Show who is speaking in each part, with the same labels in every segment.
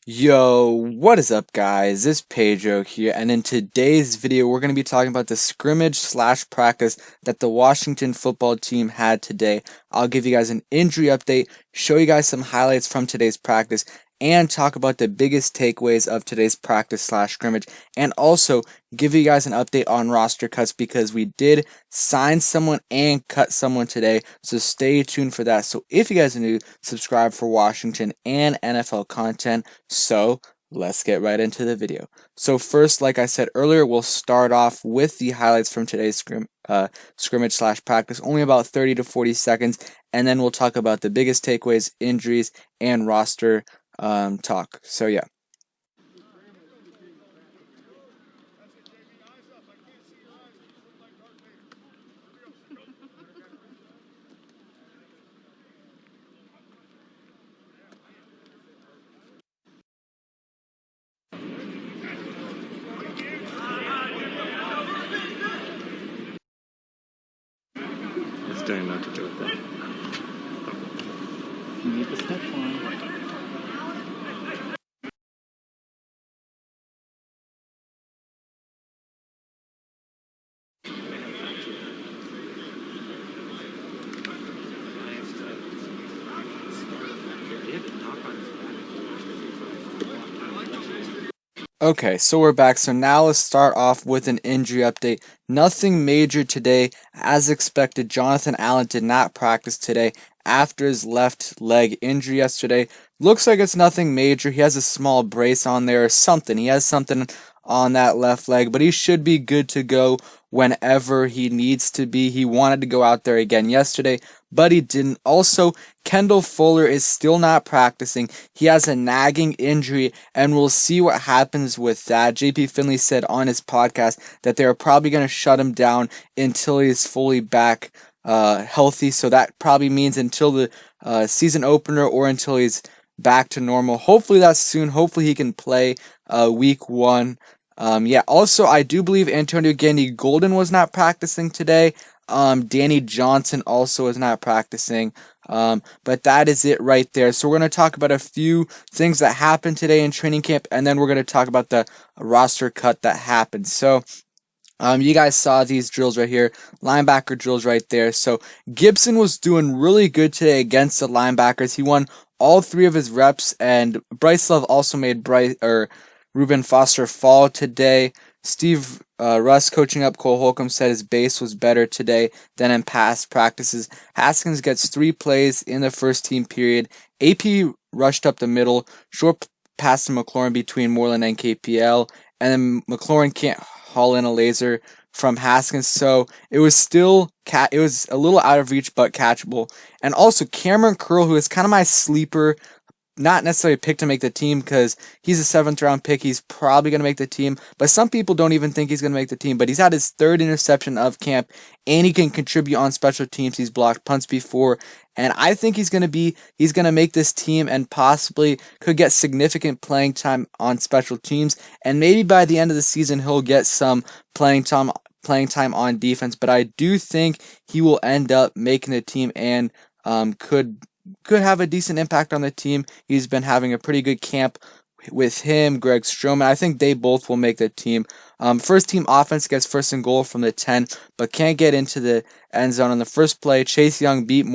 Speaker 1: Yo, what is up guys? It's Pedro here, and in today's video we're going to be talking about the scrimmage slash practice that the Washington football team had today. I'll give you guys an injury update, show you guys some highlights from today's practice, and talk about the biggest takeaways of today's practice slash scrimmage, and also give you guys an update on roster cuts because we did sign someone and cut someone today, so stay tuned for that. So if you guys are new, subscribe for Washington and NFL content. So let's get right into the video. So first, like I said earlier, we'll start off with the highlights from today's scrimmage slash practice, only about 30 to 40 seconds, and then we'll talk about the biggest takeaways, injuries, and roster talk. So yeah.
Speaker 2: It's doing not to do with that.
Speaker 3: You need the step line.
Speaker 1: Okay, so we're back. So now let's start off with an injury update. Nothing major today. As expected, Jonathan Allen did not practice today after his left leg injury yesterday. Looks like it's nothing major. He has a small brace on there or something. He has something on that left leg, but he should be good to go whenever he needs to be. He wanted to go out there again yesterday, but he didn't. Also, Kendall Fuller is still not practicing. He has a nagging injury, and we'll see what happens with that. JP Finley said on his podcast that they're probably going to shut him down until he's fully back healthy. So that probably means until the season opener or until he's back to normal. Hopefully that's soon. Hopefully he can play week 1. Also, I do believe Antonio Gandy Golden was not practicing today. Danny Johnson also is not practicing. But that is it right there. So we're going to talk about a few things that happened today in training camp, and then we're going to talk about the roster cut that happened. So you guys saw these drills right here, linebacker drills right there. So Gibson was doing really good today against the linebackers. He won all 3 of his reps, and Bryce Love also made Reuben Foster fall today. Steve Russ, coaching up Cole Holcomb, said his base was better today than in past practices. Haskins gets 3 plays in the first team period. AP rushed up the middle, short pass to McLaurin between Moreland and KPL, and then McLaurin can't haul in a laser from Haskins, so it was still it was a little out of reach but catchable. And also Cameron Curl, who is kind of my sleeper, not necessarily picked to make the team because he's a 7th round pick. He's probably going to make the team, but some people don't even think he's going to make the team. But he's had his 3rd interception of camp, and he can contribute on special teams. He's blocked punts before, and I think he's going to make this team and possibly could get significant playing time on special teams. And maybe by the end of the season, he'll get some playing time on defense. But I do think he will end up making the team and could have a decent impact on the team. He's been having a pretty good camp with him, Greg Stroman. I think they both will make the team. First team offense gets 1st and goal from the 10, but can't get into the end zone on the first play. Chase Young beat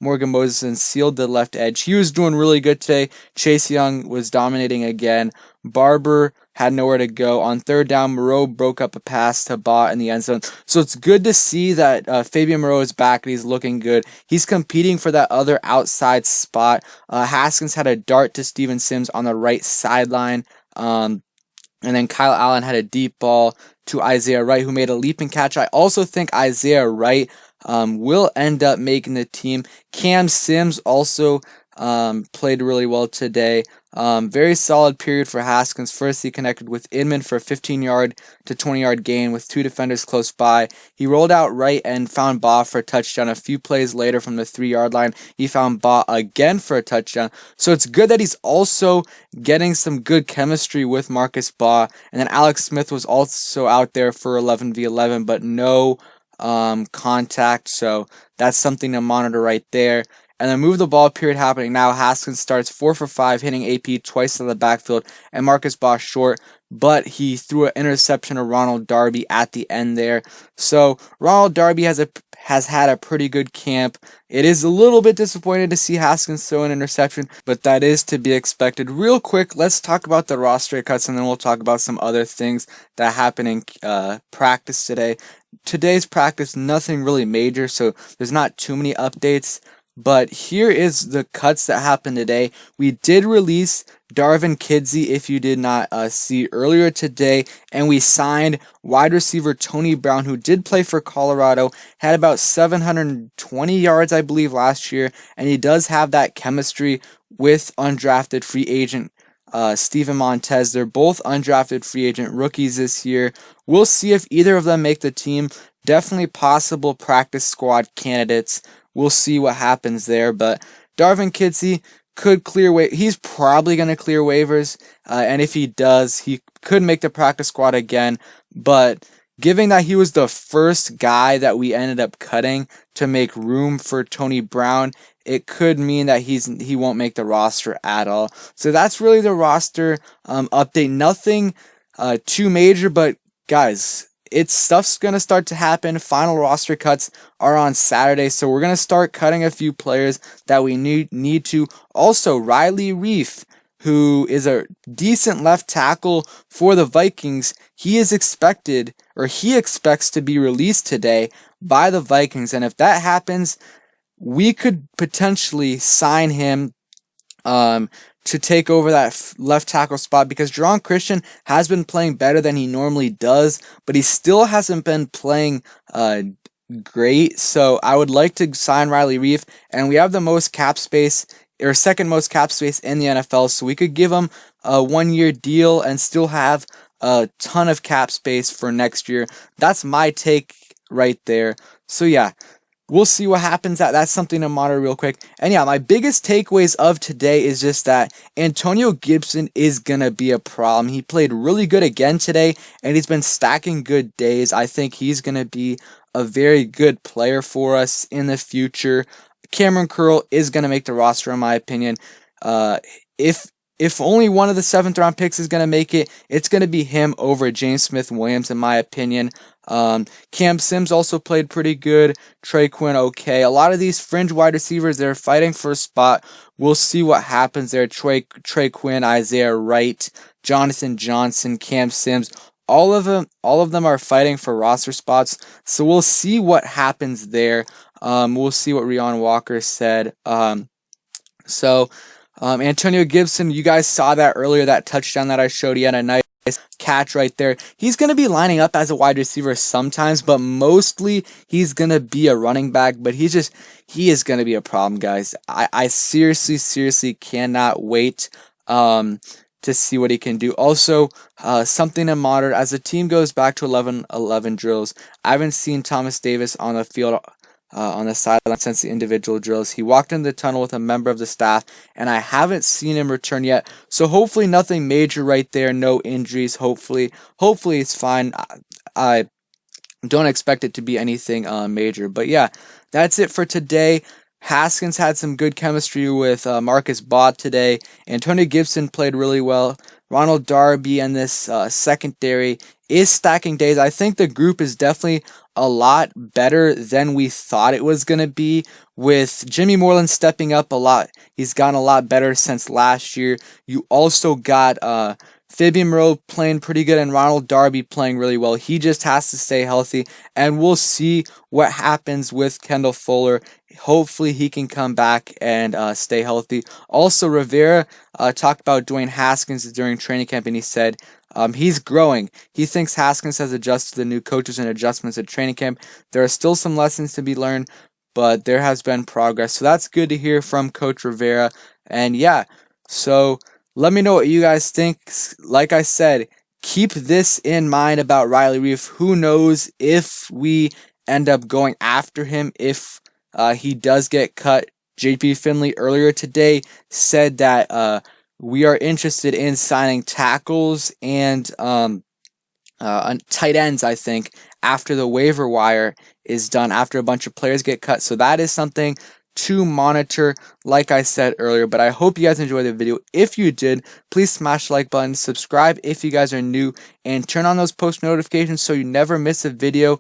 Speaker 1: Morgan Moses and sealed the left edge. He was doing really good today. Chase Young was dominating again. Barber had nowhere to go. On 3rd down, Moreau broke up a pass to Baugh in the end zone. So it's good to see that Fabian Moreau is back and he's looking good. He's competing for that other outside spot. Haskins had a dart to Steven Sims on the right sideline. And then Kyle Allen had a deep ball to Isaiah Wright, who made a leaping catch. I also think Isaiah Wright will end up making the team. Cam Sims also played really well today. Very solid period for Haskins. First, he connected with Inman for a 15-yard to 20-yard gain with 2 defenders close by. He rolled out right and found Baugh for a touchdown. A few plays later from the 3-yard line, he found Baugh again for a touchdown. So it's good that he's also getting some good chemistry with Marcus Baugh. And then Alex Smith was also out there for 11v11, but no contact. So that's something to monitor right there. And the move the ball period happening now. Haskins starts 4 for 5, hitting AP twice in the backfield, and Marcus Bosch short, but he threw an interception to Ronald Darby at the end there. So Ronald Darby has had a pretty good camp. It is a little bit disappointing to see Haskins throw an interception, but that is to be expected. Real quick, let's talk about the roster cuts, and then we'll talk about some other things that happened in practice today. Today's practice, nothing really major, so there's not too many updates. But here is the cuts that happened today. We did release Darvin Kidsey, if you did not see earlier today, and we signed wide receiver Tony Brown, who did play for Colorado, had about 720 yards, I believe, last year, and he does have that chemistry with undrafted free agent Steven Montez. They're both undrafted free agent rookies this year. We'll see if either of them make the team. Definitely possible practice squad candidates. We'll see what happens there, but Darvin Kidsey could clear he's probably going to clear waivers, and if he does, he could make the practice squad again, but given that he was the first guy that we ended up cutting to make room for Tony Brown, it could mean that he won't make the roster at all. So that's really the roster update. Nothing too major, but guys, stuff's going to start to happen. Final roster cuts are on Saturday, so we're going to start cutting a few players that we need to. Also, Riley Reiff, who is a decent left tackle for the Vikings, he expects to be released today by the Vikings, and if that happens, we could potentially sign him to take over that left tackle spot, because Jerron Christian has been playing better than he normally does, but he still hasn't been playing great. So I would like to sign Riley Reiff, and we have the most cap space, or second most cap space in the NFL, so we could give him a 1-year deal and still have a ton of cap space for next year. That's my take right there. So yeah, we'll see what happens. That's something to monitor real quick. And yeah, my biggest takeaways of today is just that Antonio Gibson is going to be a problem. He played really good again today, and he's been stacking good days. I think he's going to be a very good player for us in the future. Cameron Curl is going to make the roster, in my opinion. If only one of the 7th round picks is going to make it, it's going to be him over James Smith-Williams, in my opinion. Cam Sims also played pretty good. Trey Quinn, okay. A lot of these fringe wide receivers, they're fighting for a spot. We'll see what happens there. Trey Quinn, Isaiah Wright, Jonathan Johnson, Cam Sims, all of them are fighting for roster spots. So we'll see what happens there. We'll see what Rion Walker said. Antonio Gibson, you guys saw that earlier, that touchdown that I showed. He had a nice catch right there. He's going to be lining up as a wide receiver sometimes, but mostly he's going to be a running back, but he is going to be a problem, guys. I seriously cannot wait to see what he can do. Also, something to monitor as the team goes back to 11-11 drills. I haven't seen Thomas Davis on the field on the sideline since the individual drills. He walked in the tunnel with a member of the staff, and I haven't seen him return yet. So hopefully nothing major right there, no injuries. Hopefully it's fine. I don't expect it to be anything major. But yeah, that's it for today. Haskins had some good chemistry with Marcus Baugh today. Antonio Gibson played really well. Ronald Darby and this secondary is stacking days. I think the group is definitely a lot better than we thought it was going to be, with Jimmy Moreland stepping up a lot. He's gotten a lot better since last year. You also got Fabian Moreau playing pretty good and Ronald Darby playing really well. He just has to stay healthy, and we'll see what happens with Kendall Fuller. Hopefully he can come back and stay healthy. Also, Rivera talked about Dwayne Haskins during training camp, and he said he's growing. He thinks Haskins has adjusted to the new coaches and adjustments at training camp. There are still some lessons to be learned, but there has been progress. So that's good to hear from Coach Rivera. And yeah, so let me know what you guys think. Like I said, keep this in mind about Riley Reiff. Who knows if we end up going after him, if he does get cut. JP Finley earlier today said that we are interested in signing tackles and tight ends, I think, after the waiver wire is done, after a bunch of players get cut. So that is something to monitor, like I said earlier. But I hope you guys enjoyed the video. If you did, please smash the like button, subscribe if you guys are new, and turn on those post notifications so you never miss a video.